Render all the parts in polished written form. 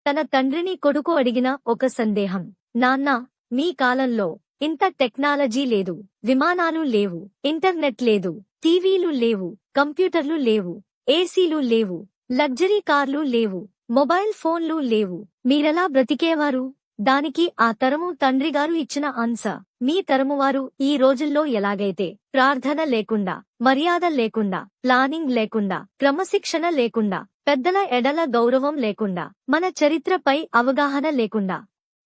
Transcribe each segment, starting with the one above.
తన తండ్రిని కొడుకు అడిగిన ఒక సందేహం. నాన్నా, మీ కాలంలో ఇంత టెక్నాలజీ లేదు, విమానాలు లేవు, ఇంటర్నెట్ లేదు, టీవీలు లేవు, కంప్యూటర్లు లేవు, ఏసీలు లేవు, లగ్జరీ కార్లు లేవు, మొబైల్ ఫోన్లు లేవు. మీరెలా బ్రతికేవారు? దానికి ఆ తరము తండ్రిగారు ఇచ్చిన ఆన్సర్: మీ తరమువారు ఈ రోజుల్లో ఎలాగైతే ప్రార్థన లేకుండా, మర్యాద లేకుండా, ప్లానింగ్ లేకుండా, క్రమశిక్షణ లేకుండా, పెద్దల ఎడల గౌరవం లేకుండా, మన చరిత్రపై అవగాహన లేకుండా,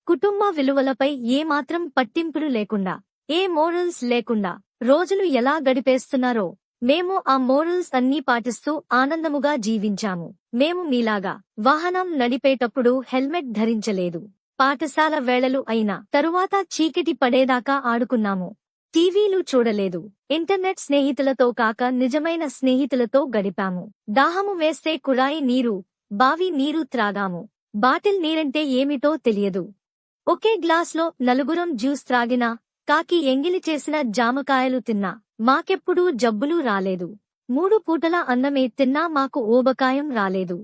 కుటుంబ విలువలపై ఏమాత్రం పట్టింపులు లేకుండా, ఏ మోరల్స్ లేకుండా రోజులు ఎలా గడిపేస్తున్నారో మేము ఆ మోరల్స్ అన్నీ పాటిస్తూ ఆనందముగా జీవించాము. మేము మీలాగా వాహనం నడిపేటప్పుడు హెల్మెట్ ధరించలేదు. పాఠశాల వేళలు అయిన తరువాత చీకటి పడేదాకా ఆడుకున్నాము. టీవీలు చూడలేదు. ఇంటర్నెట్ స్నేహితులతో కాక నిజమైన స్నేహితులతో గడిపాము. దాహము వేస్తే కుళాయి నీరు, బావి నీరు త్రాగాము. బాటిల్ నీరంటే ఏమిటో తెలియదు. ఒకే గ్లాస్లో నలుగురం జ్యూస్ త్రాగినా, కాకి ఎంగిలి చేసిన జామకాయలు తిన్నా మాకెప్పుడూ జబ్బులు రాలేదు. 3 పూటల అన్నమే తిన్నా మాకు ఊబకాయం రాలేదు.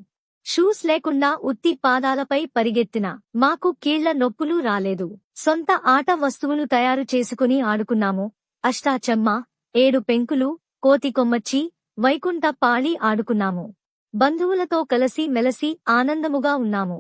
షూస్ లేకుండా ఉత్తి పాదాలపై పరిగెత్తినా మాకు కీళ్ల నొప్పులు రాలేదు. సొంత ఆట వస్తువులు తయారు చేసుకుని ఆడుకున్నాము. అష్టాచెమ్మ, 7 పెంకులు, కోతి కొమ్మచ్చి, వైకుంఠ పాళీ ఆడుకున్నాము. బంధువులతో కలిసి మెలసి ఆనందముగా ఉన్నాము.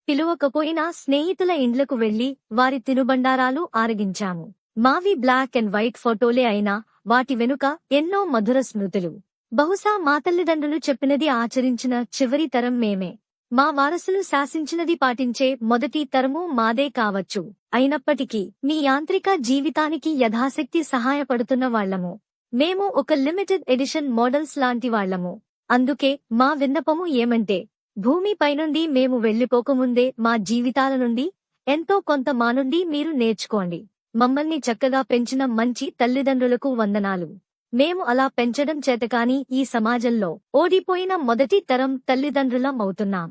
పిలువకపోయినా స్నేహితుల ఇండ్లకు వెళ్లి వారి తినుబండారాలు ఆరగించాము. మావి బ్లాక్ అండ్ వైట్ ఫోటోలే అయినా వాటి వెనుక ఎన్నో మధుర స్మృతులు. బహుశా మా తల్లిదండ్రులు చెప్పినది ఆచరించిన చివరి తరం మేమే. మా వారసులు శాసించినది పాటించే మొదటి తరము మాదే కావచ్చు. అయినప్పటికీ మీ యాంత్రిక జీవితానికి యథాశక్తి సహాయపడుతున్న వాళ్లము. మేము ఒక లిమిటెడ్ ఎడిషన్ మోడల్స్ లాంటి వాళ్లము. అందుకే మా విన్నపము ఏమంటే, భూమిపైనుండి మేము వెళ్లిపోకముందే మా జీవితాల నుండి ఎంతో కొంత మా నుండి మీరు నేర్చుకోండి. మమ్మల్ని చక్కగా పెంచిన మంచి తల్లిదండ్రులకు వందనాలు. మేము అలా పెంచడం చేతకాని ఈ సమాజంలో ఓడిపోయిన మొదటి తరం తల్లిదండ్రులం అవుతున్నాం.